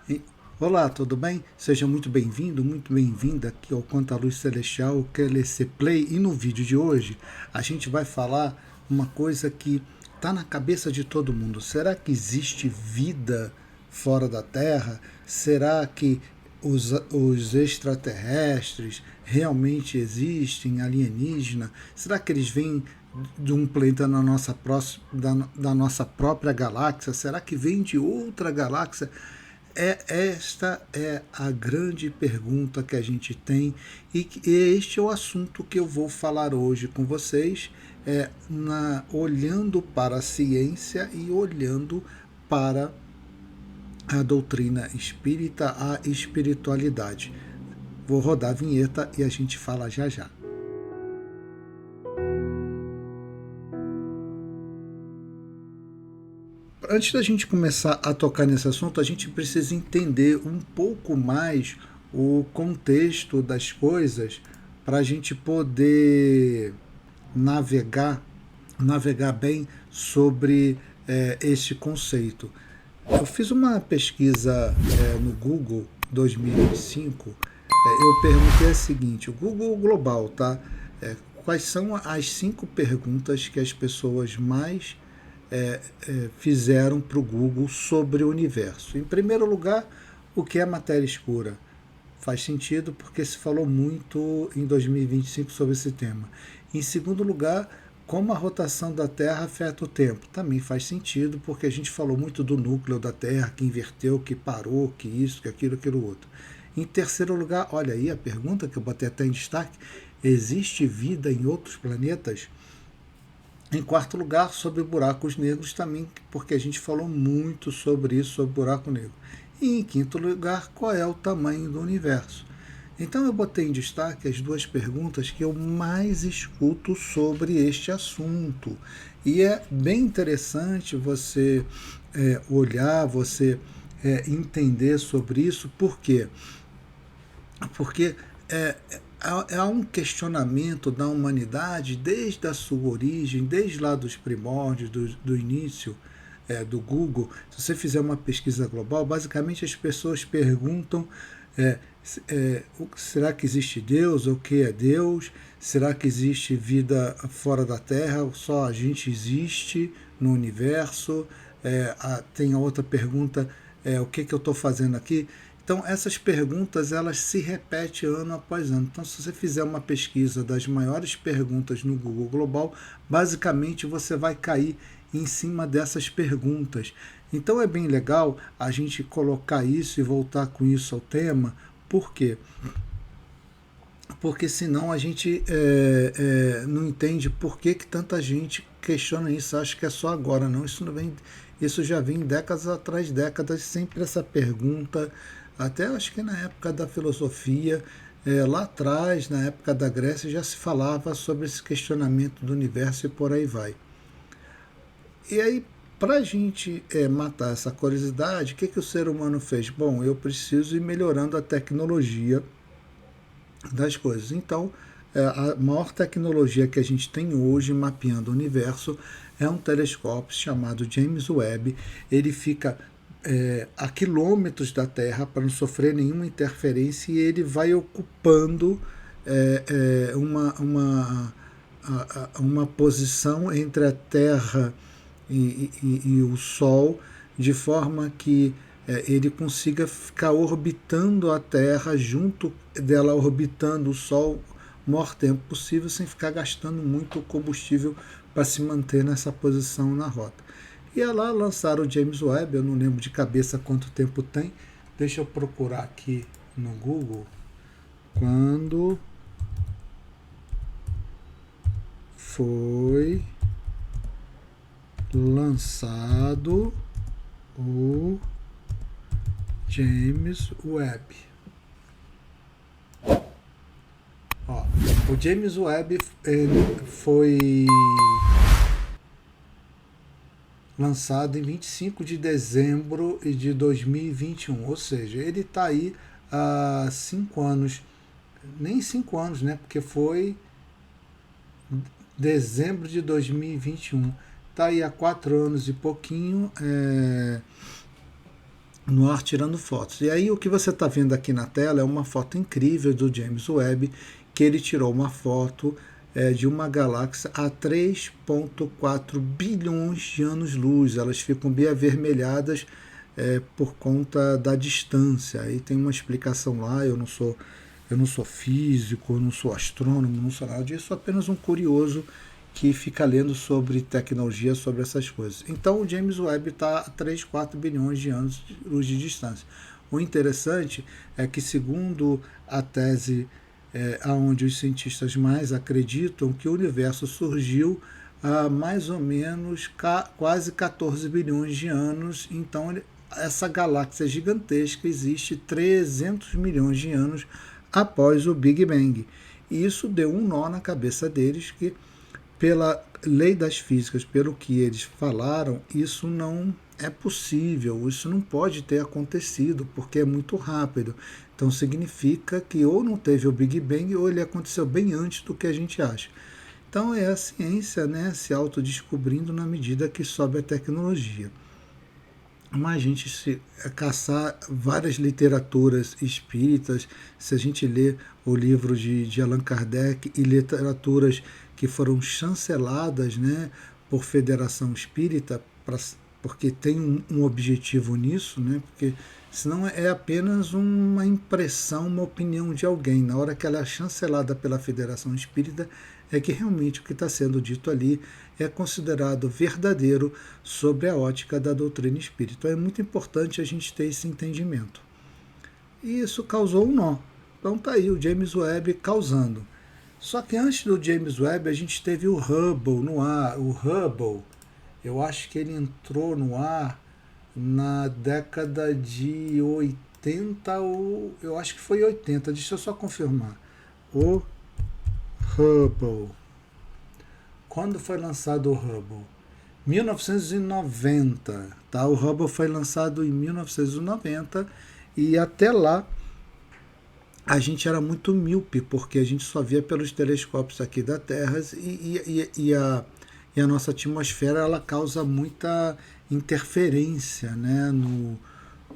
E- Olá, tudo bem? Seja muito bem-vindo, muito bem-vinda aqui ao Quanta Luz Celestial, QLC Play. E no vídeo de hoje a gente vai falar uma coisa que está na cabeça de todo mundo. Será que existe vida fora da Terra? Será que os extraterrestres realmente existem, alienígena? Será que eles vêm de um planeta da nossa própria galáxia? Será que vem de outra galáxia? Esta é a grande pergunta que a gente tem e este é o assunto que eu vou falar hoje com vocês, olhando para a ciência e olhando para a doutrina espírita, a espiritualidade. Vou rodar a vinheta e a gente fala já já. Antes da gente começar a tocar nesse assunto, a gente precisa entender um pouco mais o contexto das coisas para a gente poder navegar, navegar bem sobre este conceito. Eu fiz uma pesquisa no Google 2025. Eu perguntei a seguinte: o Google Global, tá? Quais são as 5 perguntas que as pessoas mais fizeram para o Google sobre o universo? Em primeiro lugar, o que é matéria escura? Faz sentido porque se falou muito em 2025 sobre esse tema. Em segundo lugar, como a rotação da Terra afeta o tempo? Também faz sentido porque a gente falou muito do núcleo da Terra, que inverteu, que parou, que isso, que aquilo, aquilo outro. Em terceiro lugar, olha aí a pergunta que eu botei até em destaque: existe vida em outros planetas? Em quarto lugar, sobre buracos negros também, porque a gente falou muito sobre isso, sobre buraco negro. E em quinto lugar, qual é o tamanho do universo? Então eu botei em destaque as 2 perguntas que eu mais escuto sobre este assunto. E é bem interessante você olhar, você entender sobre isso, por quê? Porque há um questionamento da humanidade desde a sua origem, desde lá dos primórdios, do início do Google. Se você fizer uma pesquisa global, basicamente as pessoas perguntam será que existe Deus? O que é Deus? Será que existe vida fora da Terra? Só a gente existe no universo? Tem a outra pergunta, o que eu estou fazendo aqui? Então, essas perguntas elas se repetem ano após ano. Então, se você fizer uma pesquisa das maiores perguntas no Google Global, basicamente você vai cair em cima dessas perguntas. Então, é bem legal a gente colocar isso e voltar com isso ao tema. Por quê? Porque senão a gente não entende por que tanta gente questiona isso. Acho que é só agora, não. Isso já vem décadas atrás, décadas, sempre essa pergunta. Até acho que na época da filosofia, lá atrás, na época da Grécia, já se falava sobre esse questionamento do universo e por aí vai. E aí, para a gente matar essa curiosidade, o que o ser humano fez? Bom, eu preciso ir melhorando a tecnologia das coisas. Então, a maior tecnologia que a gente tem hoje mapeando o universo é um telescópio chamado James Webb. Ele fica a quilômetros da Terra para não sofrer nenhuma interferência e ele vai ocupando uma posição entre a Terra e o Sol, de forma que ele consiga ficar orbitando a Terra junto dela, orbitando o Sol o maior tempo possível, sem ficar gastando muito combustível para se manter nessa posição na rota. E é lá lançaram o James Webb, eu não lembro de cabeça quanto tempo tem, deixa eu procurar aqui no Google, quando foi lançado o James Webb. Ó, o James Webb foi lançado em 25 de dezembro de 2021, ou seja, ele está aí há 5 anos, nem 5 anos, né? Porque foi dezembro de 2021. Está aí há 4 anos e pouquinho. no ar tirando fotos. E aí o que você está vendo aqui na tela é uma foto incrível do James Webb, que ele tirou uma foto de uma galáxia a 3,4 bilhões de anos-luz. Elas ficam bem avermelhadas por conta da distância. Aí tem uma explicação lá, eu não sou físico, eu não sou astrônomo, não sou nada disso, sou apenas um curioso que fica lendo sobre tecnologia, sobre essas coisas. Então o James Webb está a 3, 4 bilhões de anos de luz de distância. O interessante é que, segundo a tese aonde os cientistas mais acreditam, que o universo surgiu há mais ou menos quase 14 bilhões de anos. Então essa galáxia gigantesca existe 300 milhões de anos após o Big Bang. E isso deu um nó na cabeça deles, que pela lei das físicas, pelo que eles falaram, isso não é possível, isso não pode ter acontecido, porque é muito rápido. Então significa que ou não teve o Big Bang, ou ele aconteceu bem antes do que a gente acha. Então é a ciência, né, se autodescobrindo na medida que sobe a tecnologia. Mas a gente se caçar várias literaturas espíritas, se a gente ler o livro de Allan Kardec e literaturas que foram chanceladas, né, por Federação Espírita, porque tem um objetivo nisso, né, porque senão é apenas uma impressão, uma opinião de alguém. Na hora que ela é chancelada pela Federação Espírita, é que realmente o que está sendo dito ali é considerado verdadeiro sobre a ótica da doutrina espírita. Então é muito importante a gente ter esse entendimento. E isso causou um nó. Então tá aí o James Webb causando. Só que antes do James Webb a gente teve o Hubble no ar. O Hubble, eu acho que ele entrou no ar na década de 80, ou eu acho que foi 80, deixa eu só confirmar. O Hubble. Quando foi lançado o Hubble? 1990, tá? O Hubble foi lançado em 1990 e até lá a gente era muito míope, porque a gente só via pelos telescópios aqui da Terra e a nossa atmosfera ela causa muita interferência, né, no,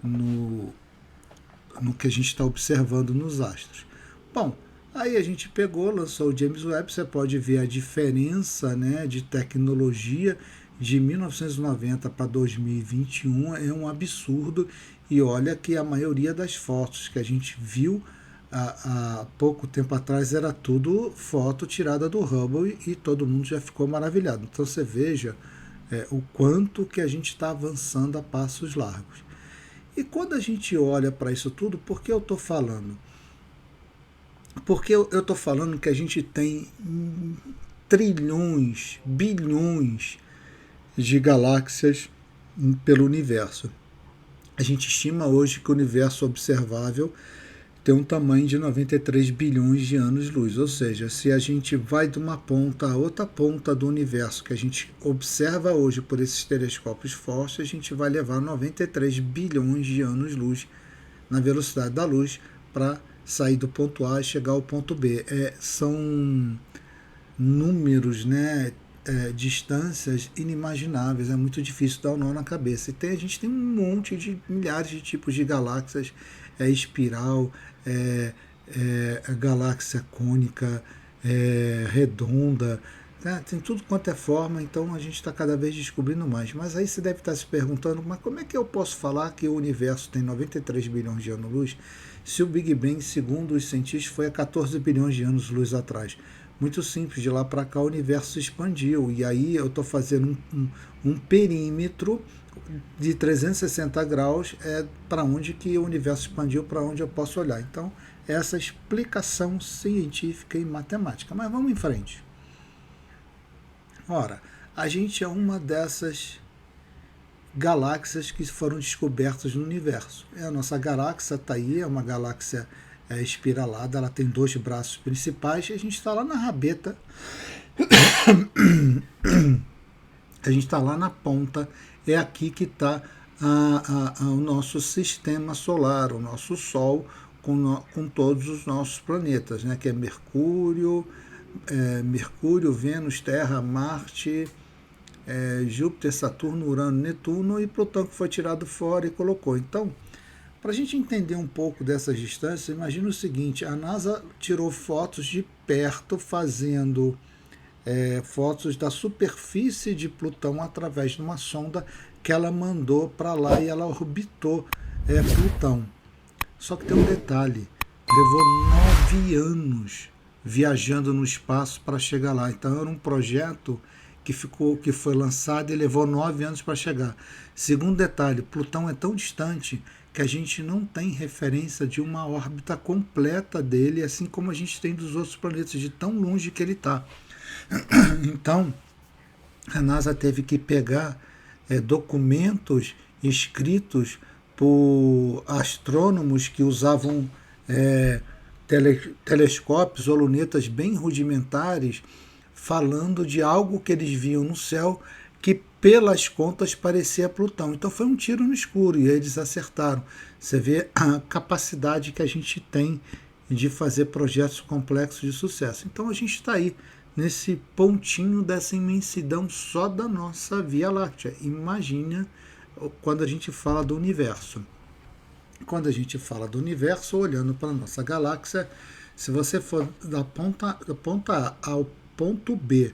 no que a gente está observando nos astros. Bom, aí a gente pegou, lançou o James Webb, você pode ver a diferença, né, de tecnologia de 1990 para 2021 é um absurdo. E olha que a maioria das fotos que a gente viu há pouco tempo atrás era tudo foto tirada do Hubble e todo mundo já ficou maravilhado. Então você veja o quanto que a gente está avançando a passos largos. E quando a gente olha para isso tudo, por que eu estou falando? Porque eu estou falando que a gente tem trilhões, bilhões de galáxias pelo universo. A gente estima hoje que o universo observável tem um tamanho de 93 bilhões de anos-luz. Ou seja, se a gente vai de uma ponta a outra ponta do universo que a gente observa hoje por esses telescópios fortes, a gente vai levar 93 bilhões de anos-luz na velocidade da luz para sair do ponto A e chegar ao ponto B. São números, né, distâncias inimagináveis, é muito difícil dar um nó na cabeça. A gente tem um monte de milhares de tipos de galáxias, espiral, galáxia cônica, redonda, tá? Tem tudo quanto é forma, então a gente está cada vez descobrindo mais. Mas aí você deve estar se perguntando, mas como é que eu posso falar que o universo tem 93 bilhões de anos-luz se o Big Bang, segundo os cientistas, foi há 14 bilhões de anos-luz atrás? Muito simples, de lá para cá o universo se expandiu, e aí eu estou fazendo um perímetro de 360 graus para onde que o universo expandiu, para onde eu posso olhar. Então, essa explicação científica e matemática. Mas vamos em frente. Ora, a gente é uma dessas galáxias que foram descobertas no universo. A nossa galáxia está aí, é uma galáxia espiralada, ela tem 2 braços principais e a gente está lá na rabeta, a gente está lá na ponta, é aqui que está o nosso sistema solar, o nosso Sol, com todos os nossos planetas, né, que é Mercúrio, Vênus, Terra, Marte, Júpiter, Saturno, Urano, Netuno, e Plutão que foi tirado fora e colocou. Então, para a gente entender um pouco dessas distâncias, imagina o seguinte: a NASA tirou fotos de perto, fazendo fotos da superfície de Plutão através de uma sonda que ela mandou para lá, e ela orbitou Plutão. Só que tem um detalhe: levou 9 anos viajando no espaço para chegar lá. Então era um projeto que foi lançado e levou 9 anos para chegar. Segundo detalhe, Plutão é tão distante que a gente não tem referência de uma órbita completa dele, assim como a gente tem dos outros planetas, de tão longe que ele está. Então, a NASA teve que pegar documentos escritos por astrônomos que usavam telescópios ou lunetas bem rudimentares, falando de algo que eles viam no céu que, pelas contas, parecia Plutão. Então foi um tiro no escuro e eles acertaram. Você vê a capacidade que a gente tem de fazer projetos complexos de sucesso. Então a gente está aí nesse pontinho dessa imensidão só da nossa Via Láctea. Imagina quando a gente fala do universo. Quando a gente fala do universo, olhando para a nossa galáxia, se você for da ponta A ao ponto B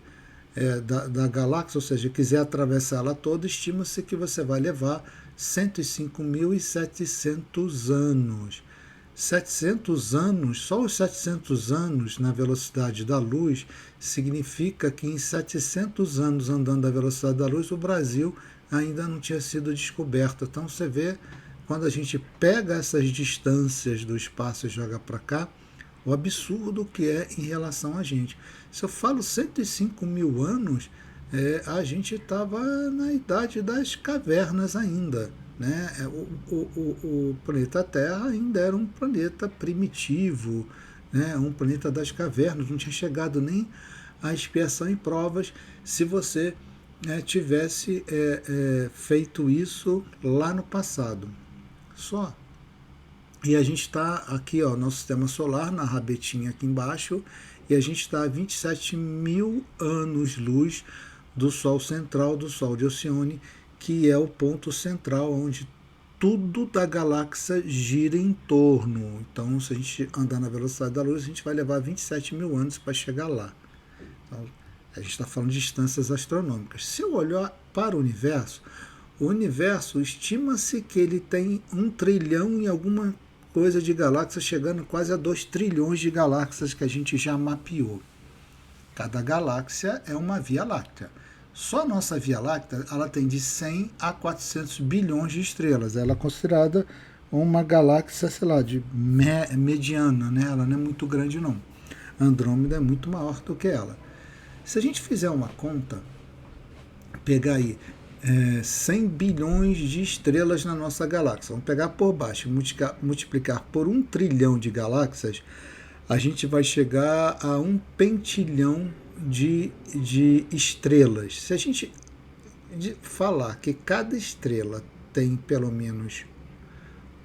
da galáxia, ou seja, quiser atravessar ela toda, estima-se que você vai levar 105.700 anos. 700 anos, só os 700 anos na velocidade da luz, significa que em 700 anos andando à velocidade da luz, o Brasil ainda não tinha sido descoberto. Então você vê, quando a gente pega essas distâncias do espaço e joga para cá, o absurdo que é em relação a gente. Se eu falo 105 mil anos, a gente estava na idade das cavernas ainda. Né? O planeta Terra ainda era um planeta primitivo, né? Um planeta das cavernas, não tinha chegado nem à expiação e provas se você tivesse feito isso lá no passado. Só. E a gente está aqui, ó, nosso sistema solar, na rabetinha aqui embaixo, e a gente está a 27 mil anos-luz do Sol central, do Sol de Alcione, que é o ponto central onde tudo da galáxia gira em torno. Então, se a gente andar na velocidade da luz, a gente vai levar 27 mil anos para chegar lá. Então, a gente está falando de distâncias astronômicas. Se eu olhar para o universo estima-se que ele tem 1 trilhão e alguma coisa de galáxias, chegando quase a 2 trilhões de galáxias que a gente já mapeou. Cada galáxia é uma Via Láctea. Só a nossa Via Láctea, ela tem de 100 a 400 bilhões de estrelas. Ela é considerada uma galáxia, sei lá, de mediana, né? Ela não é muito grande, não. Andrômeda é muito maior do que ela. Se a gente fizer uma conta, pegar aí 100 bilhões de estrelas na nossa galáxia, vamos pegar por baixo, multiplicar por 1 trilhão de galáxias, a gente vai chegar a 1 pentilhão de estrelas. Se a gente falar que cada estrela tem pelo menos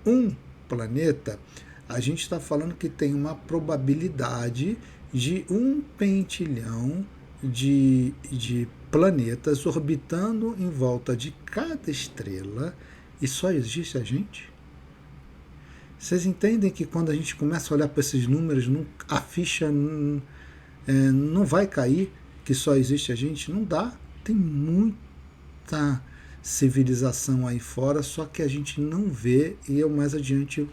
um planeta, a gente está falando que tem uma probabilidade de 1 pentilhão de planetas orbitando em volta de cada estrela, e só existe a gente? Vocês entendem que quando a gente começa a olhar para esses números, a ficha não vai cair, que só existe a gente? Não dá. Tem muita civilização aí fora, só que a gente não vê, e eu mais adiante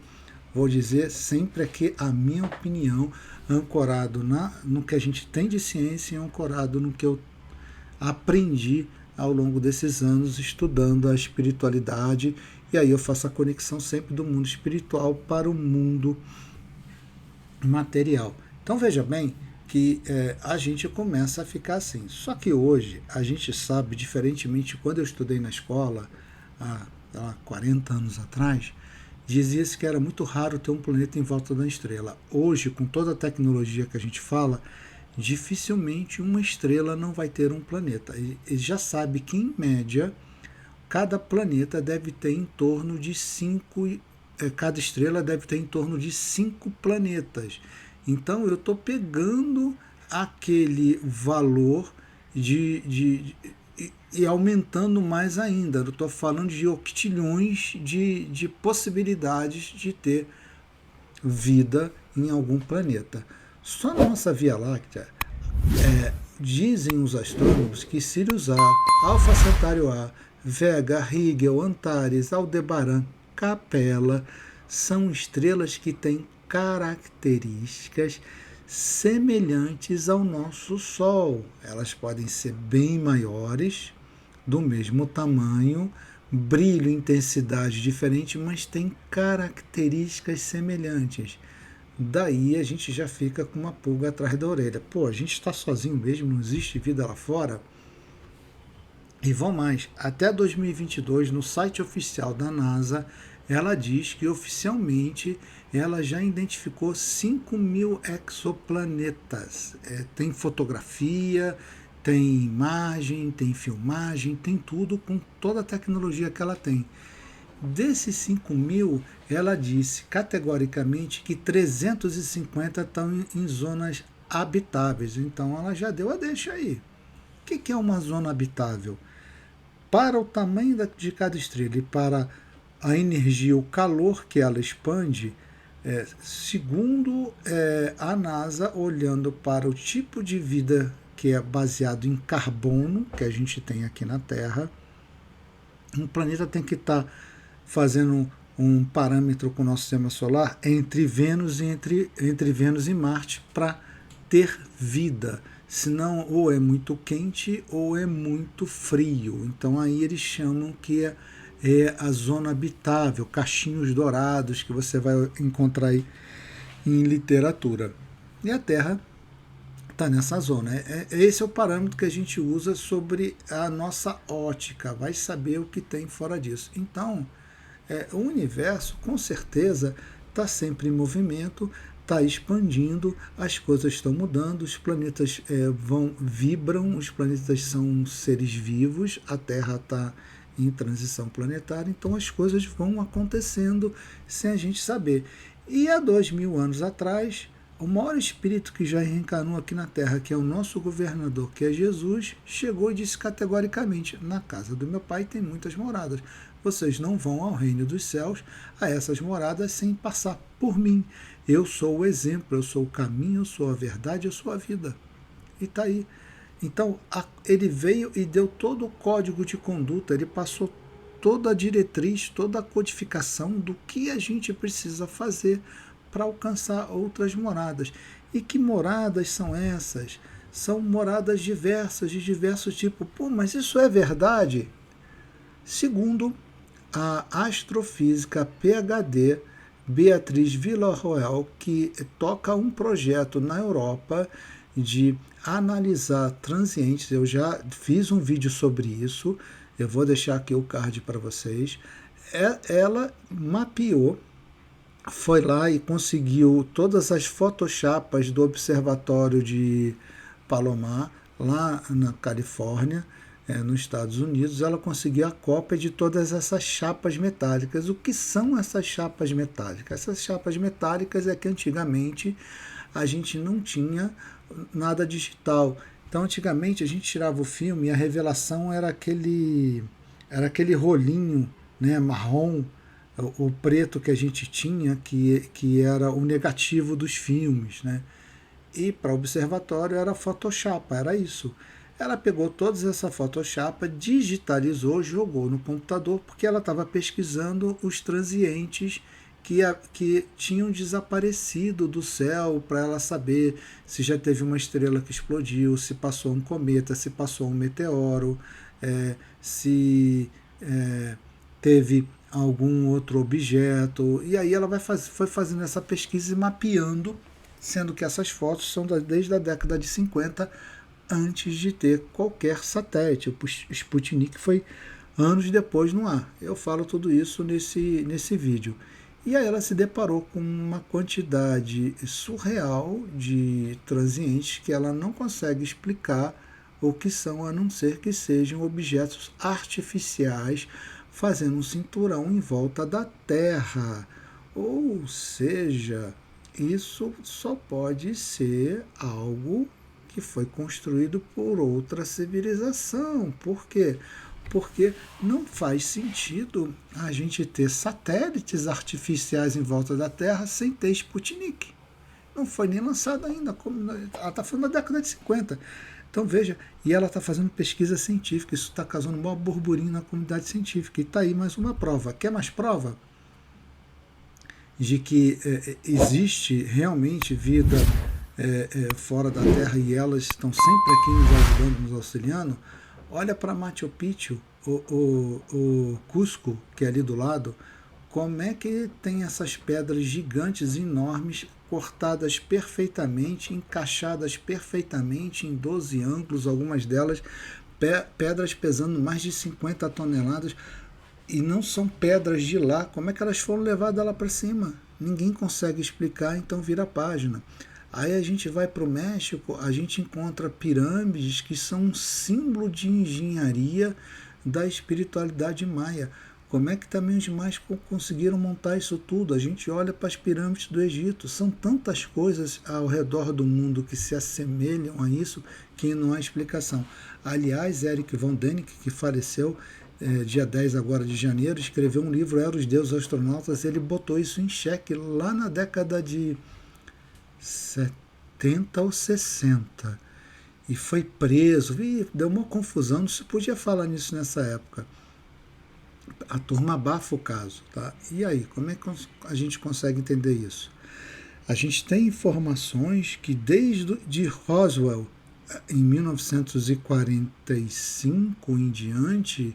vou dizer sempre aqui a minha opinião, ancorado no que a gente tem de ciência e ancorado no que eu aprendi ao longo desses anos estudando a espiritualidade, e aí eu faço a conexão sempre do mundo espiritual para o mundo material. Então veja bem que a gente começa a ficar assim. Só que hoje a gente sabe, diferentemente de quando eu estudei na escola, há 40 anos atrás, dizia-se que era muito raro ter um planeta em volta da estrela. Hoje, com toda a tecnologia que a gente fala, dificilmente uma estrela não vai ter um planeta. Ele já sabe que, em média, cada planeta deve ter em torno de 5, cada estrela deve ter em torno de 5 planetas. Então eu estou pegando aquele valor e aumentando mais ainda. Eu estou falando de octilhões de possibilidades de ter vida em algum planeta. Só na nossa Via Láctea, dizem os astrônomos que Sirius A, Alpha Centauri A, Vega, Rigel, Antares, Aldebaran, Capella são estrelas que têm características semelhantes ao nosso Sol. Elas podem ser bem maiores, do mesmo tamanho, brilho e intensidade diferente, mas têm características semelhantes. Daí a gente já fica com uma pulga atrás da orelha. Pô, a gente está sozinho mesmo, não existe vida lá fora? E vão mais, até 2022, no site oficial da NASA, ela diz que oficialmente ela já identificou 5.000 exoplanetas. Tem fotografia, tem imagem, tem filmagem, tem tudo com toda a tecnologia que ela tem. Desses 5.000, ela disse categoricamente que 350 estão em zonas habitáveis. Então ela já deu a deixa aí. O que é uma zona habitável? Para o tamanho de cada estrela e para a energia, o calor que ela expande, segundo a NASA, olhando para o tipo de vida que é baseado em carbono, que a gente tem aqui na Terra, um planeta tem que estar fazendo um parâmetro com o nosso sistema solar entre Vênus e Marte para ter vida. Senão ou é muito quente ou é muito frio. Então aí eles chamam que é a zona habitável, cachinhos dourados que você vai encontrar aí em literatura. E a Terra está nessa zona. Esse é o parâmetro que a gente usa sobre a nossa ótica. Vai saber o que tem fora disso. Então, o universo, com certeza, está sempre em movimento, está expandindo, as coisas estão mudando, os planetas vibram, os planetas são seres vivos, a Terra está em transição planetária, então as coisas vão acontecendo sem a gente saber. E há 2.000 anos atrás, o maior espírito que já reencarnou aqui na Terra, que é o nosso governador, que é Jesus, chegou e disse categoricamente: na casa do meu pai tem muitas moradas. Vocês não vão ao reino dos céus, a essas moradas, sem passar por mim. Eu sou o exemplo, eu sou o caminho, eu sou a verdade, eu sou a vida. E está aí. Então, ele veio e deu todo o código de conduta, ele passou toda a diretriz, toda a codificação do que a gente precisa fazer para alcançar outras moradas. E que moradas são essas? São moradas diversas, de diversos tipos. Pô, mas isso é verdade? Segundo a astrofísica PhD Beatriz Villarroel, que toca um projeto na Europa de analisar transientes. Eu já fiz um vídeo sobre isso, eu vou deixar aqui o card para vocês. Ela mapeou, foi lá e conseguiu todas as photoshops do observatório de Palomar, lá na Califórnia, nos Estados Unidos. Ela conseguiu a cópia de todas essas chapas metálicas. O que são essas chapas metálicas? Essas chapas metálicas é que antigamente a gente não tinha nada digital. Então antigamente a gente tirava o filme e a revelação era aquele rolinho, né, marrom, o preto que a gente tinha, que era o negativo dos filmes, né? E para o observatório era Photoshop, era isso. Ela pegou todas essa Photoshop, digitalizou, jogou no computador, porque ela estava pesquisando os transientes que tinham desaparecido do céu, para ela saber se já teve uma estrela que explodiu, se passou um cometa, se passou um meteoro, se teve algum outro objeto. E aí ela foi fazendo essa pesquisa e mapeando, sendo que essas fotos são desde a década de 50, antes de ter qualquer satélite. O Sputnik foi anos depois no ar. Eu falo tudo isso nesse vídeo. E aí ela se deparou com uma quantidade surreal de transientes que ela não consegue explicar o que são, a não ser que sejam objetos artificiais fazendo um cinturão em volta da Terra. Ou seja, isso só pode ser algo que foi construído por outra civilização. Por quê? Porque não faz sentido a gente ter satélites artificiais em volta da Terra sem ter Sputnik. Não foi nem lançado ainda. Ela está falando da década de 50. Então veja, e ela está fazendo pesquisa científica, isso está causando um maior burburinho na comunidade científica. E está aí mais uma prova. Quer mais prova de que existe realmente vida fora da Terra e elas estão sempre aqui nos ajudando, nos auxiliando? Olha para Machu Picchu, o Cusco, que é ali do lado, como é que tem essas pedras gigantes, enormes, cortadas perfeitamente, encaixadas perfeitamente em 12 ângulos, algumas delas pedras pesando mais de 50 toneladas, e não são pedras de lá. Como é que elas foram levadas lá para cima? Ninguém consegue explicar, então vira a página. Aí a gente vai para o México, a gente encontra pirâmides que são um símbolo de engenharia da espiritualidade maia. Como é que também os maias conseguiram montar isso tudo? A gente olha para as pirâmides do Egito. São tantas coisas ao redor do mundo que se assemelham a isso que não há explicação. Aliás, Eric von Däniken, que faleceu dia 10 agora de janeiro, escreveu um livro, Era os Deuses Astronautas. Ele botou isso em xeque lá na década de 70 ou 60. E foi preso. E deu uma confusão, não se podia falar nisso nessa época. A turma abafa o caso, tá? E aí, como é que a gente consegue entender isso? A gente tem informações que desde de Roswell, em 1945 em diante,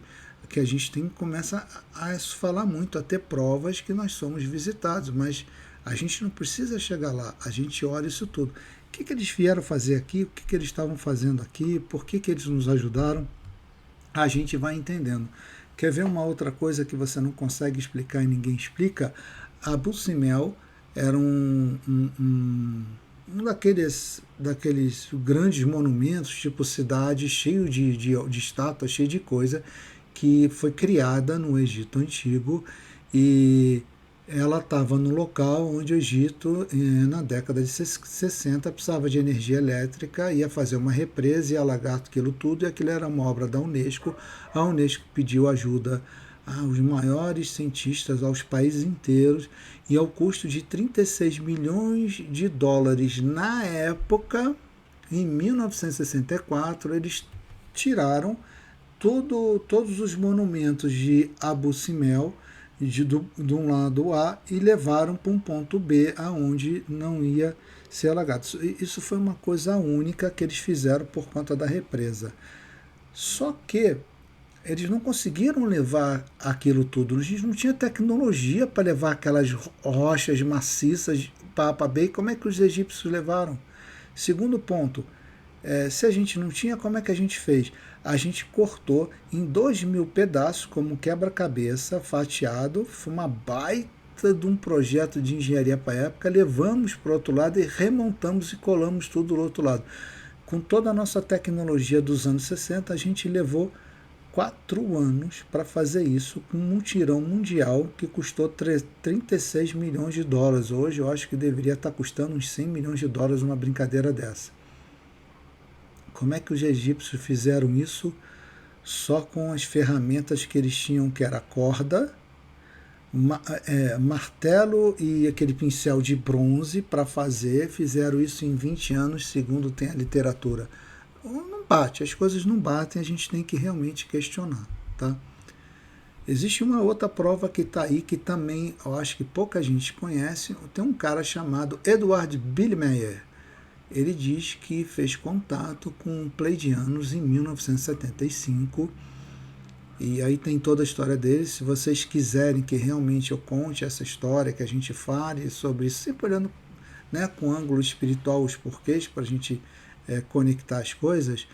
que a gente começa a falar muito, a ter provas que nós somos visitados, mas a gente não precisa chegar lá, a gente olha isso tudo. O que eles vieram fazer aqui? O que eles estavam fazendo aqui? Por que eles nos ajudaram? A gente vai entendendo. Quer ver uma outra coisa que você não consegue explicar e ninguém explica? Abu Simbel era um daqueles grandes monumentos, tipo cidade, cheio de estátuas, cheio de coisa, que foi criada no Egito Antigo, e ela estava no local onde o Egito, na década de 60, precisava de energia elétrica, ia fazer uma represa, ia alagar aquilo tudo, e aquilo era uma obra da Unesco. A Unesco pediu ajuda aos maiores cientistas, aos países inteiros, e ao custo de 36 milhões de dólares na época, em 1964, eles tiraram todos os monumentos de Abu Simbel de um lado A e levaram para um ponto B, aonde não ia ser alagado. Isso foi uma coisa única que eles fizeram por conta da represa. Só que eles não conseguiram levar aquilo tudo. Eles não tinham tecnologia para levar aquelas rochas maciças para B. Como é que os egípcios levaram? Segundo ponto, se a gente não tinha, como é que a gente fez? A gente cortou em 2.000 pedaços, como quebra-cabeça, fatiado. Foi uma baita de um projeto de engenharia para a época. Levamos para o outro lado e remontamos e colamos tudo do outro lado. Com toda a nossa tecnologia dos anos 60, a gente levou 4 anos para fazer isso, com um mutirão mundial que custou 36 milhões de dólares. Hoje eu acho que deveria estar custando uns 100 milhões de dólares uma brincadeira dessa. Como é que os egípcios fizeram isso? Só com as ferramentas que eles tinham, que era corda, martelo e aquele pincel de bronze para fazer. Fizeram isso em 20 anos, segundo tem a literatura. Não bate, as coisas não batem, a gente tem que realmente questionar, tá? Existe uma outra prova que está aí, que também eu acho que pouca gente conhece. Tem um cara chamado Edward Billmeyer. Ele diz que fez contato com pleiadianos em 1975, e aí tem toda a história dele. Se vocês quiserem que realmente eu conte essa história, que a gente fale sobre isso, sempre olhando, né, com ângulo espiritual, os porquês, para a gente conectar as coisas,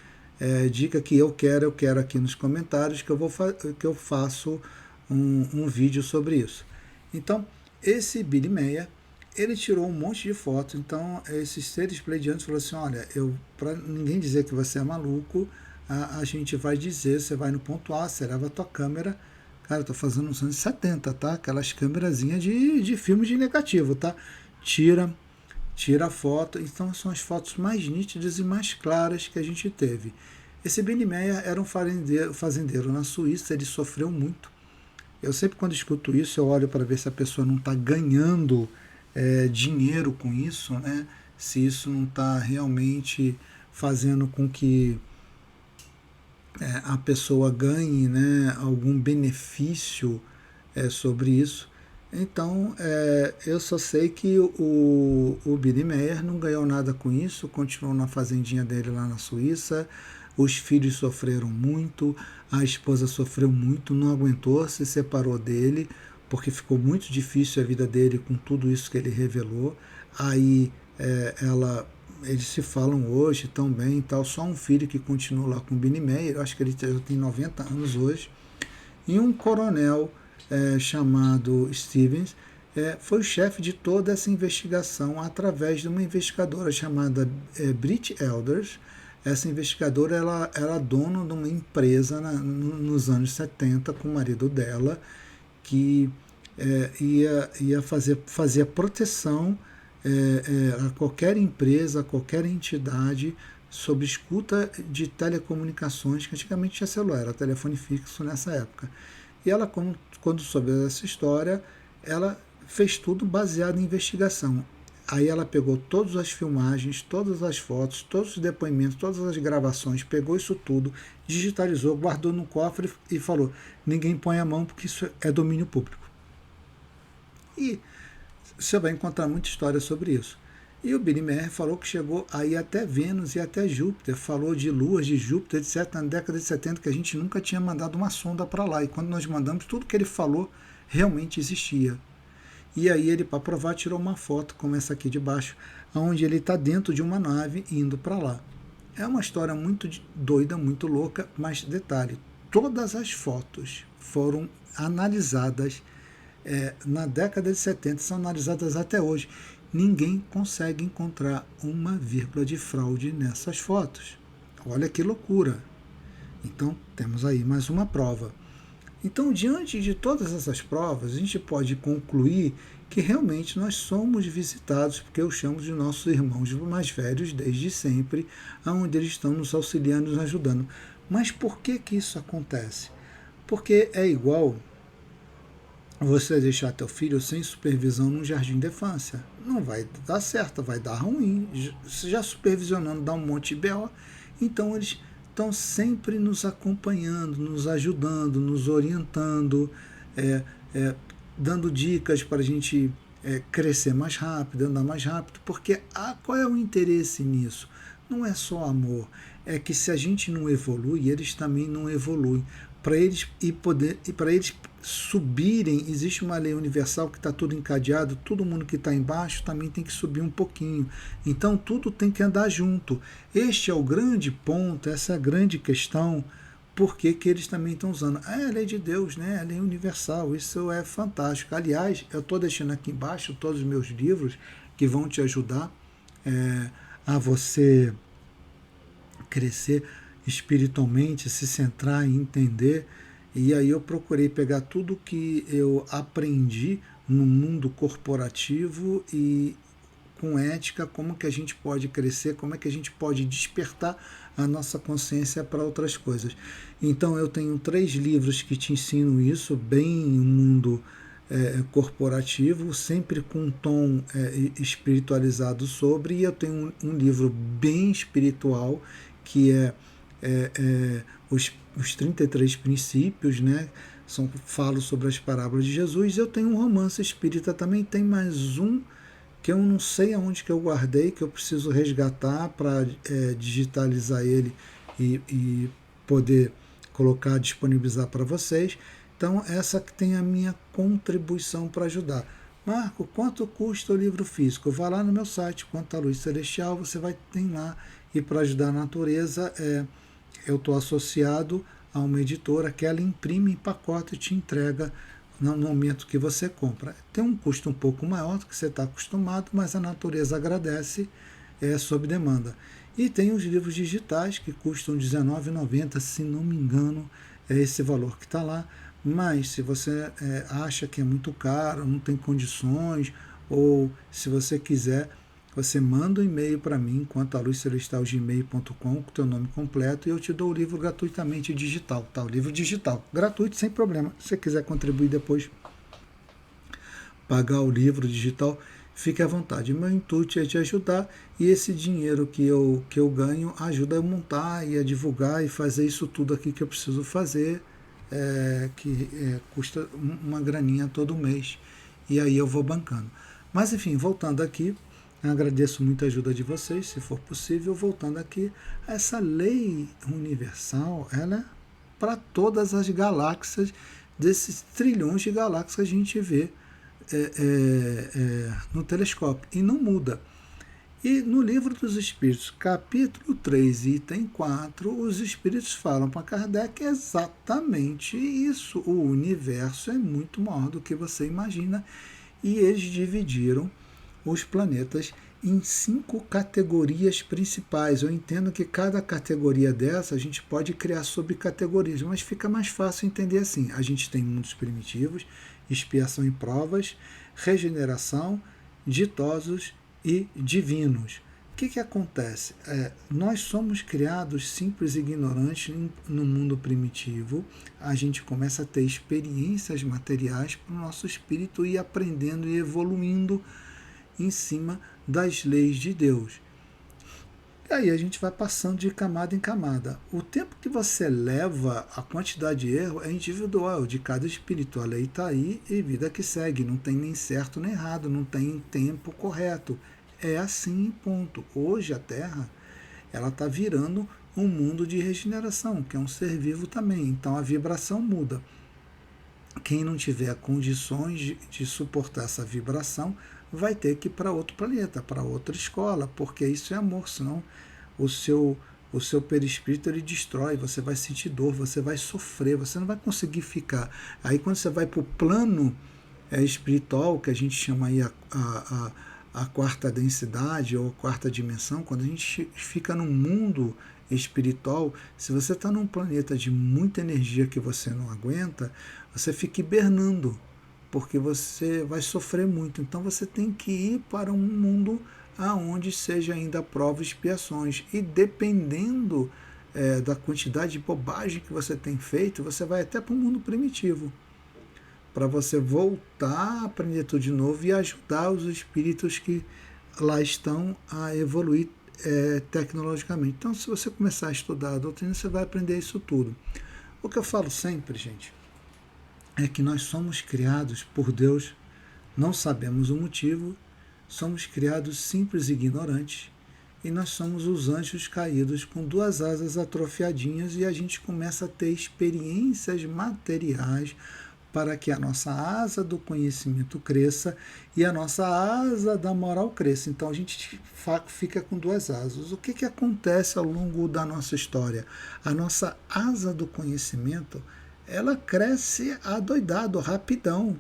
dica que eu quero aqui nos comentários, que eu faço um vídeo sobre isso. Então, esse Billy Meyer, ele tirou um monte de fotos. Então esses seres pleiadianos falaram assim: olha, para ninguém dizer que você é maluco, a gente vai dizer, você vai no ponto A, você leva a tua câmera. Cara, eu tô fazendo uns anos 70, tá? Aquelas câmerazinhas de filme de negativo, tá? Tira tira a foto. Então são as fotos mais nítidas e mais claras que a gente teve. Esse Billy Meyer era um fazendeiro na Suíça, ele sofreu muito. Eu sempre quando escuto isso, eu olho para ver se a pessoa não está ganhando dinheiro com isso, né? Se isso não está realmente fazendo com que a pessoa ganhe, né, algum benefício sobre isso. Então, eu só sei que o Billy Meyer não ganhou nada com isso, continuou na fazendinha dele lá na Suíça, os filhos sofreram muito, a esposa sofreu muito, não aguentou, se separou dele, porque ficou muito difícil a vida dele com tudo isso que ele revelou. Aí eles se falam hoje tão bem e tal, só um filho que continua lá com o Billy Meyer, eu acho que ele já tem 90 anos hoje, e um coronel chamado Stevens foi o chefe de toda essa investigação através de uma investigadora chamada Brit Elders. Essa investigadora ela era dona de uma empresa nos anos 70 com o marido dela, que ia fazer proteção a qualquer empresa, a qualquer entidade sobre escuta de telecomunicações, que antigamente tinha celular, era telefone fixo nessa época. E ela, quando soube dessa história, ela fez tudo baseado em investigação. Aí ela pegou todas as filmagens, todas as fotos, todos os depoimentos, todas as gravações, pegou isso tudo, digitalizou, guardou no cofre e falou: ninguém põe a mão porque isso é domínio público. E você vai encontrar muita história sobre isso. E o Billy Meyer falou que chegou aí até Vênus e até Júpiter, falou de luas de Júpiter, etc., na década de 70, que a gente nunca tinha mandado uma sonda para lá. E quando nós mandamos, tudo que ele falou realmente existia. E aí ele, para provar, tirou uma foto, como essa aqui de baixo, onde ele está dentro de uma nave indo para lá. É uma história muito doida, muito louca, mas detalhe, todas as fotos foram analisadas na década de 70, são analisadas até hoje. Ninguém consegue encontrar uma vírgula de fraude nessas fotos. Olha que loucura. Então, temos aí mais uma prova. Então, diante de todas essas provas, a gente pode concluir que realmente nós somos visitados, porque eu chamo de nossos irmãos mais velhos desde sempre, onde eles estão nos auxiliando, nos ajudando. Mas por que isso acontece? Porque é igual você deixar teu filho sem supervisão num jardim de infância. Não vai dar certo, vai dar ruim. Já supervisionando dá um monte de BO. Então eles estão sempre nos acompanhando, nos ajudando, nos orientando, dando dicas para a gente crescer mais rápido, andar mais rápido. Porque qual é o interesse nisso? Não é só amor, é que se a gente não evolui, eles também não evoluem. Para eles para eles subirem, existe uma lei universal que está tudo encadeado, todo mundo que está embaixo também tem que subir um pouquinho. Então tudo tem que andar junto. Este é o grande ponto, essa é a grande questão, porque que eles também estão usando. É a lei de Deus, né? A lei universal, isso é fantástico. Aliás, eu estou deixando aqui embaixo todos os meus livros que vão te ajudar a você crescer espiritualmente, se centrar e entender. E aí eu procurei pegar tudo que eu aprendi no mundo corporativo e com ética, como que a gente pode crescer, como é que a gente pode despertar a nossa consciência para outras coisas. Então eu tenho 3 livros que te ensinam isso, bem no mundo corporativo, sempre com um tom espiritualizado sobre, e eu tenho um livro bem espiritual, que os 33 princípios, né? Falo sobre as parábolas de Jesus. Eu tenho um romance espírita também, tem mais um que eu não sei aonde que eu guardei, que eu preciso resgatar para digitalizar ele e poder colocar, disponibilizar para vocês. Então, essa que tem a minha contribuição para ajudar. Marco, quanto custa o livro físico? Vá lá no meu site, Quanto à Luz Celestial, você vai ter lá. E para ajudar a natureza, eu estou associado a uma editora que ela imprime em pacote e te entrega no momento que você compra. Tem um custo um pouco maior do que você está acostumado, mas a natureza agradece, sob demanda. E tem os livros digitais que custam R$19,90, se não me engano, é esse valor que está lá. Mas se você acha que é muito caro, não tem condições, ou se você quiser, você manda um e-mail para mim, enquantoaluzcelestial@gmail.com, com o teu nome completo, e eu te dou o livro gratuitamente digital, tá? O livro digital, gratuito, sem problema. Se você quiser contribuir depois, pagar o livro digital, fique à vontade. Meu intuito é te ajudar, e esse dinheiro que eu ganho ajuda a montar e a divulgar e fazer isso tudo aqui que eu preciso fazer, custa uma graninha todo mês, e aí eu vou bancando. Mas enfim, voltando aqui, eu agradeço muito a ajuda de vocês, se for possível. Voltando aqui, essa lei universal, ela é para todas as galáxias, desses trilhões de galáxias que a gente vê no telescópio, e não muda. E no Livro dos Espíritos, capítulo 3, item 4, os Espíritos falam para Kardec exatamente isso. O universo é muito maior do que você imagina, e eles dividiram os planetas em 5 categorias principais. Eu entendo que cada categoria dessa a gente pode criar subcategorias, mas fica mais fácil entender assim. A gente tem mundos primitivos, expiação e provas, regeneração, ditosos e divinos. O que acontece? Nós somos criados simples e ignorantes no mundo primitivo. A gente começa a ter experiências materiais para o nosso espírito ir aprendendo e evoluindo em cima das leis de Deus. E aí a gente vai passando de camada em camada. O tempo que você leva, a quantidade de erro é individual, de cada espírito. A lei está aí e vida que segue. Não tem nem certo nem errado, não tem tempo correto. É assim, ponto. Hoje a Terra ela está virando um mundo de regeneração, que é um ser vivo também. Então a vibração muda. Quem não tiver condições de suportar essa vibração vai ter que ir para outro planeta, para outra escola, porque isso é amor, senão o seu perispírito ele destrói, você vai sentir dor, você vai sofrer, você não vai conseguir ficar. Aí quando você vai para o plano espiritual, que a gente chama aí a quarta densidade ou a quarta dimensão, quando a gente fica no mundo espiritual, se você está num planeta de muita energia que você não aguenta, você fica hibernando, porque você vai sofrer muito. Então você tem que ir para um mundo aonde seja ainda prova e expiações. E dependendo da quantidade de bobagem que você tem feito, você vai até para o mundo primitivo, para você voltar a aprender tudo de novo e ajudar os espíritos que lá estão a evoluir tecnologicamente. Então, se você começar a estudar a doutrina, você vai aprender isso tudo. O que eu falo sempre, gente, é que nós somos criados por Deus, não sabemos o motivo, somos criados simples e ignorantes, e nós somos os anjos caídos com 2 asas atrofiadinhas, e a gente começa a ter experiências materiais para que a nossa asa do conhecimento cresça e a nossa asa da moral cresça. Então a gente fica com 2 asas. O que acontece ao longo da nossa história? A nossa asa do conhecimento ela cresce adoidado, rapidão,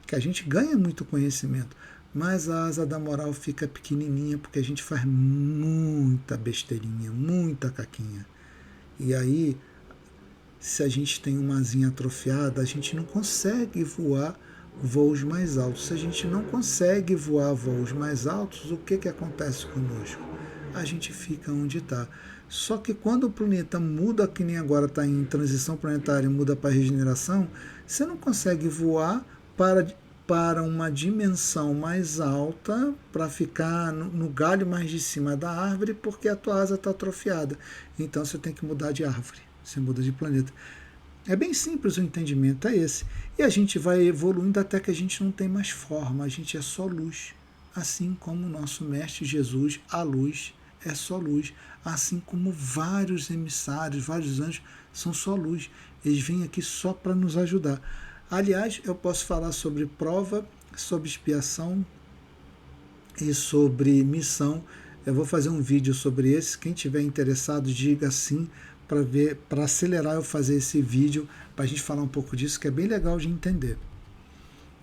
que a gente ganha muito conhecimento, mas a asa da moral fica pequenininha porque a gente faz muita besteirinha, muita caquinha. E aí, se a gente tem uma asinha atrofiada, a gente não consegue voar voos mais altos. Se a gente não consegue voar voos mais altos, o que acontece conosco? A gente fica onde está. Só que quando o planeta muda, que nem agora está em transição planetária, muda para regeneração, você não consegue voar para uma dimensão mais alta, para ficar no galho mais de cima da árvore, porque a tua asa está atrofiada. Então você tem que mudar de árvore, você muda de planeta. É bem simples, o entendimento é esse. E a gente vai evoluindo até que a gente não tem mais forma, a gente é só luz. Assim como o nosso Mestre Jesus, a luz, é só luz. Assim como vários emissários, vários anjos, são só luz. Eles vêm aqui só para nos ajudar. Aliás, eu posso falar sobre prova, sobre expiação e sobre missão. Eu vou fazer um vídeo sobre esse. Quem tiver interessado, diga sim, para acelerar eu fazer esse vídeo, para a gente falar um pouco disso, que é bem legal de entender.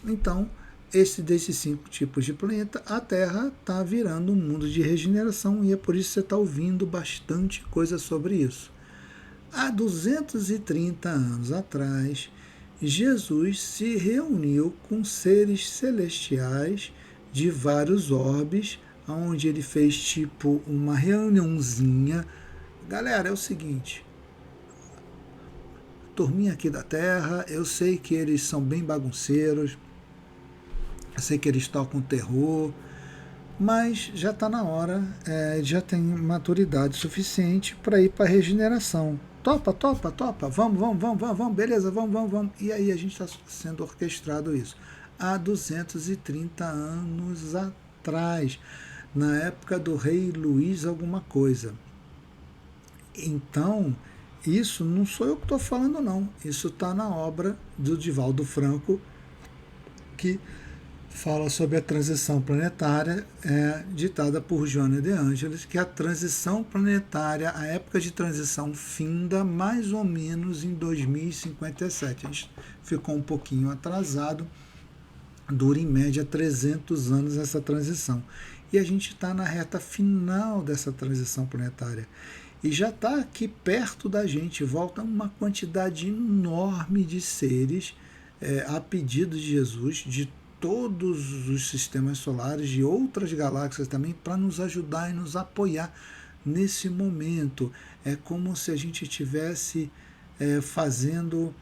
Então, desses 5 tipos de planeta, a Terra está virando um mundo de regeneração, e é por isso que você está ouvindo bastante coisa sobre isso. Há 230 anos atrás, Jesus se reuniu com seres celestiais de vários orbes, onde ele fez tipo uma reuniãozinha. Galera, é o seguinte, turminha aqui da Terra, eu sei que eles são bem bagunceiros, eu sei que eles tocam terror, mas já está na hora, já tem maturidade suficiente para ir para a regeneração. Topa, topa, topa, vamos, beleza, vamos. E aí a gente está sendo orquestrado isso. Há 230 anos atrás, na época do rei Luís alguma coisa. Então, isso não sou eu que estou falando, não. Isso está na obra do Divaldo Franco, que fala sobre a transição planetária, ditada por Joana de Angelis, que a transição planetária, a época de transição finda mais ou menos em 2057. A gente ficou um pouquinho atrasado, dura em média 300 anos essa transição. E a gente está na reta final dessa transição planetária. E já está aqui perto da gente, volta uma quantidade enorme de seres, a pedido de Jesus, de todos os sistemas solares, de outras galáxias também, para nos ajudar e nos apoiar nesse momento. É como se a gente estivesse fazendo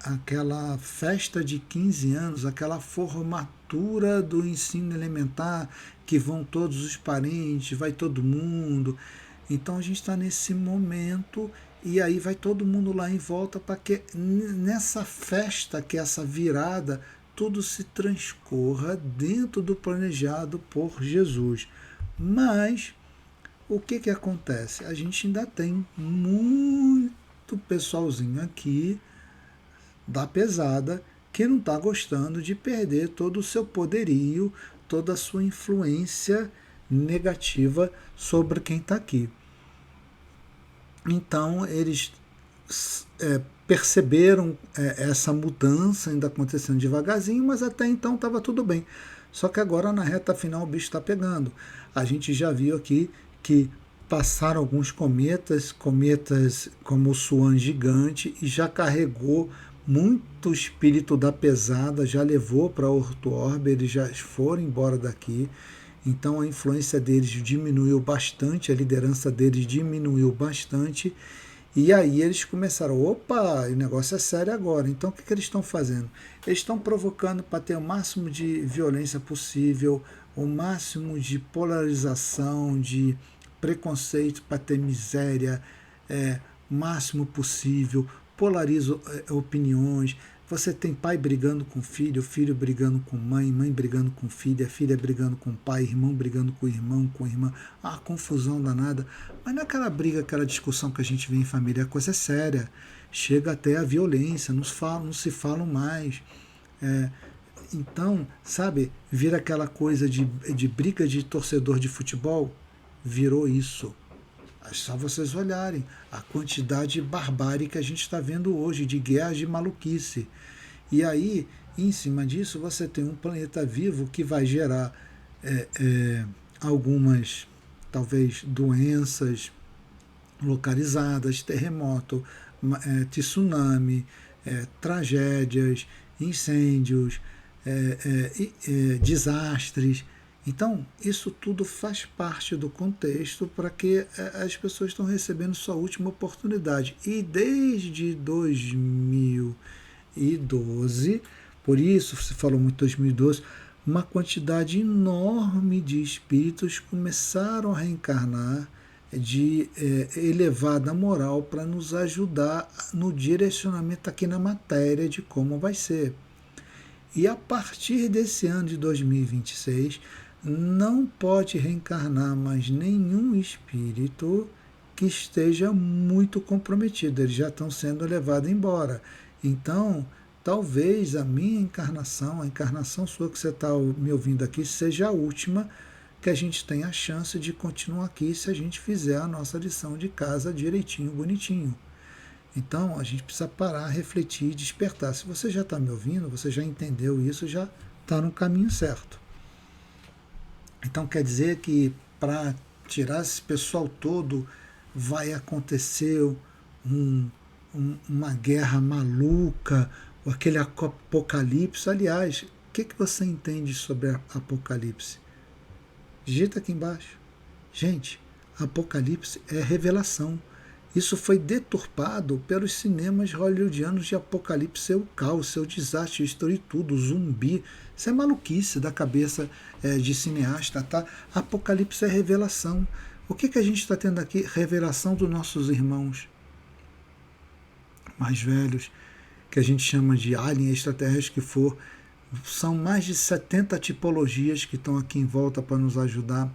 aquela festa de 15 anos, aquela formatura do ensino elementar, que vão todos os parentes, vai todo mundo. Então a gente está nesse momento e aí vai todo mundo lá em volta para que nessa festa, que é essa virada, tudo se transcorra dentro do planejado por Jesus. Mas o que acontece? A gente ainda tem muito pessoalzinho aqui da pesada que não está gostando de perder todo o seu poderio, toda a sua influência negativa sobre quem está aqui. Então eles perceberam essa mudança ainda acontecendo devagarzinho, mas até então estava tudo bem. Só que agora na reta final o bicho está pegando. A gente já viu aqui que passaram alguns cometas como o Swan gigante, e já carregou muito espírito da pesada, já levou para Orto Orbe, eles já foram embora daqui. Então a influência deles diminuiu bastante, a liderança deles diminuiu bastante. E aí eles começaram, opa, o negócio é sério agora. Então o que eles estão fazendo? Eles estão provocando para ter o máximo de violência possível, o máximo de polarização, de preconceito, para ter miséria, máximo possível, polariza opiniões. Você tem pai brigando com filho brigando com mãe brigando com filha brigando com pai, irmão brigando com irmã. Ah, confusão danada. Mas não é aquela briga, aquela discussão que a gente vê em família, a coisa é séria. Chega até a violência, não se falam mais. Então, sabe, vira aquela coisa de briga de torcedor de futebol, virou isso. É só vocês olharem a quantidade de barbárie que a gente está vendo hoje, de guerras de maluquice. E aí, em cima disso, você tem um planeta vivo que vai gerar algumas, talvez, doenças localizadas, terremoto, tsunami, tragédias, incêndios, desastres. Então, isso tudo faz parte do contexto para que as pessoas estão recebendo sua última oportunidade. E desde 2012, por isso se falou muito 2012, uma quantidade enorme de espíritos começaram a reencarnar de elevada moral para nos ajudar no direcionamento aqui na matéria de como vai ser. E a partir desse ano de 2026, não pode reencarnar mais nenhum espírito que esteja muito comprometido. Eles já estão sendo levados embora. Então, talvez a minha encarnação, a encarnação sua que você está me ouvindo aqui, seja a última que a gente tem a chance de continuar aqui se a gente fizer a nossa lição de casa direitinho, bonitinho. Então, a gente precisa parar, refletir e despertar. Se você já está me ouvindo, você já entendeu isso, já está no caminho certo. Então, quer dizer que para tirar esse pessoal todo, vai acontecer uma guerra maluca, ou aquele apocalipse. Aliás, que você entende sobre Apocalipse? Digita aqui embaixo. Gente, Apocalipse é revelação. Isso foi deturpado pelos cinemas hollywoodianos de Apocalipse, é o caos, é o desastre, destruir tudo, zumbi. Isso é maluquice da cabeça de cineasta, tá? Apocalipse é revelação. O que a gente está tendo aqui? Revelação dos nossos irmãos mais velhos, que a gente chama de alien extraterrestre que for. São mais de 70 tipologias que estão aqui em volta para nos ajudar.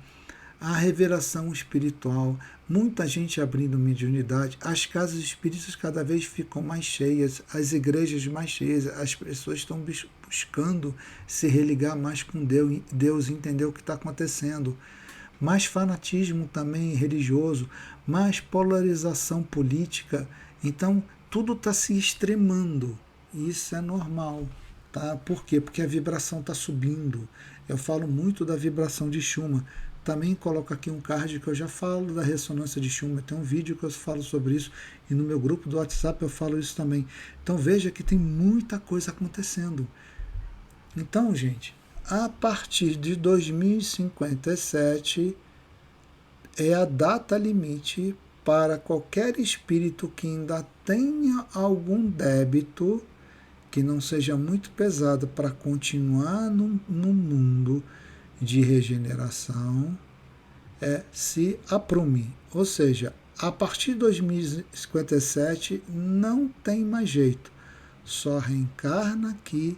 A revelação espiritual, muita gente abrindo mediunidade, as casas espíritas cada vez ficam mais cheias, as igrejas mais cheias, as pessoas estão buscando se religar mais com Deus, entender o que está acontecendo. Mais fanatismo também religioso, mais polarização política. Então, tudo está se extremando. E isso é normal. Tá? Por quê? Porque a vibração está subindo. Eu falo muito da vibração de Schumann. Também coloco aqui um card que eu já falo da ressonância de Schumann. Tem um vídeo que eu falo sobre isso. E no meu grupo do WhatsApp eu falo isso também. Então veja que tem muita coisa acontecendo. Então, gente, a partir de 2057 é a data limite para qualquer espírito que ainda tenha algum débito que não seja muito pesado para continuar no mundo de regeneração, se aprume. Ou seja, a partir de 2057 não tem mais jeito. Só reencarna aqui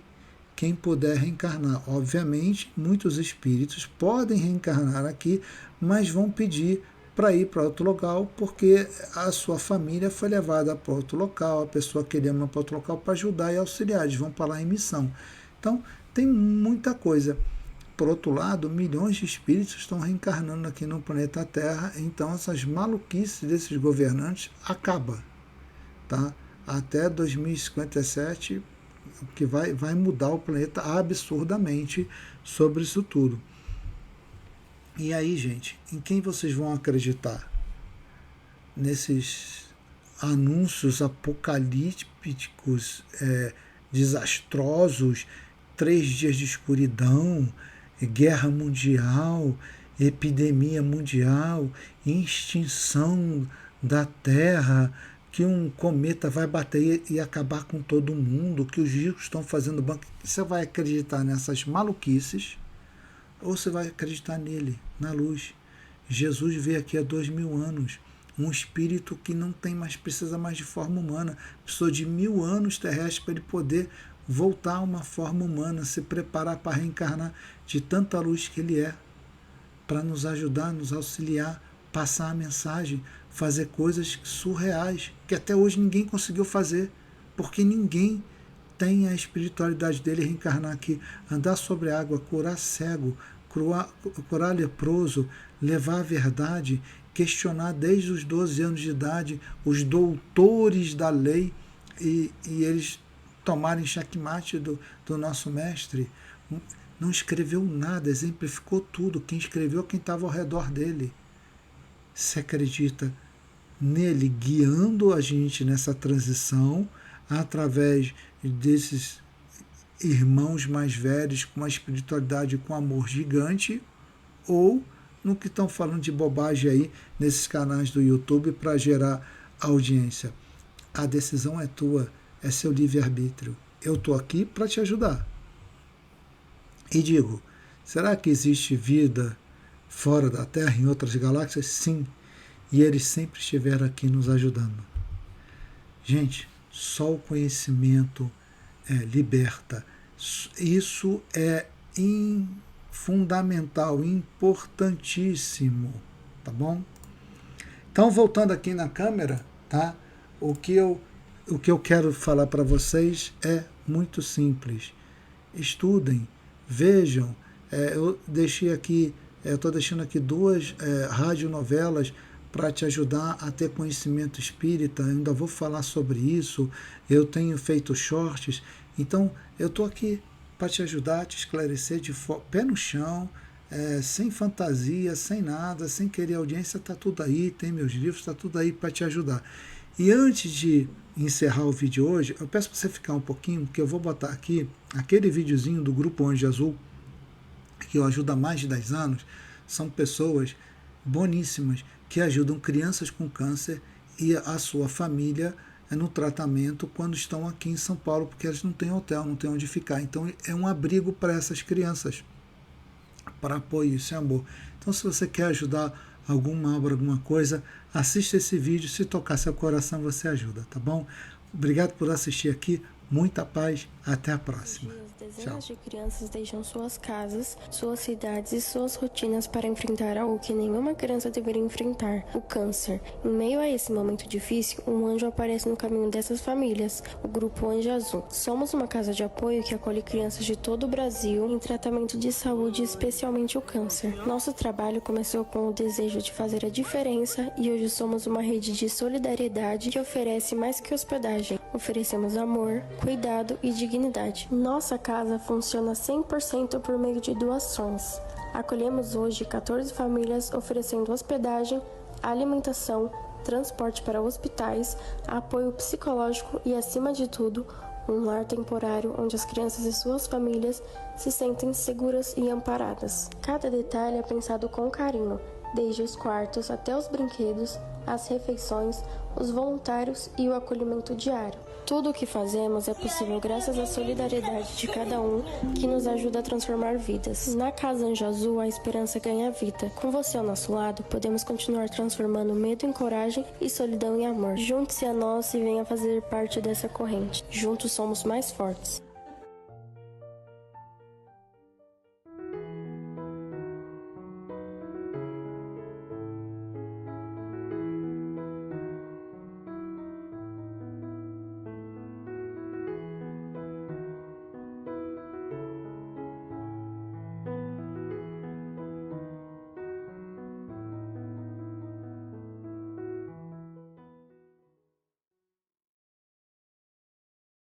quem puder reencarnar. Obviamente, muitos espíritos podem reencarnar aqui, mas vão pedir para ir para outro local, porque a sua família foi levada para outro local, a pessoa queria ir para outro local para ajudar e auxiliar, eles vão para lá em missão. Então, tem muita coisa. Por outro lado, milhões de espíritos estão reencarnando aqui no planeta Terra, então essas maluquices desses governantes acabam. Tá? Até 2057, que vai mudar o planeta absurdamente sobre isso tudo. E aí, gente, em quem vocês vão acreditar? Nesses anúncios apocalípticos, desastrosos, 3 dias de escuridão, guerra mundial, epidemia mundial, extinção da Terra, que um cometa vai bater e acabar com todo mundo, que os ricos estão fazendo banco. Você vai acreditar nessas maluquices ou você vai acreditar nele, na luz? Jesus veio aqui há 2000 anos, um espírito que não precisa mais de forma humana, precisou de 1000 anos terrestres para ele poder voltar a uma forma humana, se preparar para reencarnar, de tanta luz que ele é, para nos ajudar, nos auxiliar, passar a mensagem, fazer coisas surreais, que até hoje ninguém conseguiu fazer, porque ninguém tem a espiritualidade dele reencarnar aqui, andar sobre a água, curar cego, curar leproso, levar a verdade, questionar desde os 12 anos de idade os doutores da lei e eles tomarem checkmate do nosso mestre. Não escreveu nada, exemplificou tudo. Quem escreveu, quem estava ao redor dele. Se acredita nele guiando a gente nessa transição através desses irmãos mais velhos com uma espiritualidade, com amor gigante, ou no que estão falando de bobagem aí nesses canais do YouTube para gerar audiência? A decisão é tua, é seu livre-arbítrio. Eu estou aqui para te ajudar. E digo, será que existe vida fora da Terra, em outras galáxias? Sim. E eles sempre estiveram aqui nos ajudando. Gente, só o conhecimento liberta. Isso é fundamental, importantíssimo, tá bom? Então, voltando aqui na câmera, tá? O que eu quero falar para vocês é muito simples. Estudem, vejam. Eu deixei aqui, estou deixando aqui 2 radionovelas para te ajudar a ter conhecimento espírita. Eu ainda vou falar sobre isso. Eu tenho feito shorts. Então, eu estou aqui para te ajudar, te esclarecer de pé no chão, sem fantasia, sem nada, sem querer audiência. Está tudo aí, tem meus livros, está tudo aí para te ajudar. E antes de encerrar o vídeo hoje, eu peço para você ficar um pouquinho, porque eu vou botar aqui aquele videozinho do Grupo Anjo Azul, que eu ajudo há mais de 10 anos. São pessoas boníssimas que ajudam crianças com câncer e a sua família no tratamento quando estão aqui em São Paulo, porque elas não têm hotel, não têm onde ficar. Então é um abrigo para essas crianças, para apoio, isso é amor. Então, se você quer ajudar alguma obra, alguma coisa, assista esse vídeo. Se tocar seu coração, você ajuda, tá bom? Obrigado por assistir aqui. Muita paz. Até a próxima. Dezenas de crianças deixam suas casas, suas cidades e suas rotinas para enfrentar algo que nenhuma criança deveria enfrentar, o câncer. Em meio a esse momento difícil, um anjo aparece no caminho dessas famílias, o Grupo Anjo Azul. Somos uma casa de apoio que acolhe crianças de todo o Brasil em tratamento de saúde, especialmente o câncer. Nosso trabalho começou com o desejo de fazer a diferença e hoje somos uma rede de solidariedade que oferece mais que hospedagem. Oferecemos amor, cuidado e dignidade. Nossa casa funciona 100% por meio de doações. Acolhemos hoje 14 famílias oferecendo hospedagem, alimentação, transporte para hospitais, apoio psicológico e, acima de tudo, um lar temporário onde as crianças e suas famílias se sentem seguras e amparadas. Cada detalhe é pensado com carinho, desde os quartos até os brinquedos, as refeições, os voluntários e o acolhimento diário. Tudo o que fazemos é possível graças à solidariedade de cada um que nos ajuda a transformar vidas. Na Casa Anjo Azul, a esperança ganha vida. Com você ao nosso lado, podemos continuar transformando medo em coragem e solidão em amor. Junte-se a nós e venha fazer parte dessa corrente. Juntos somos mais fortes.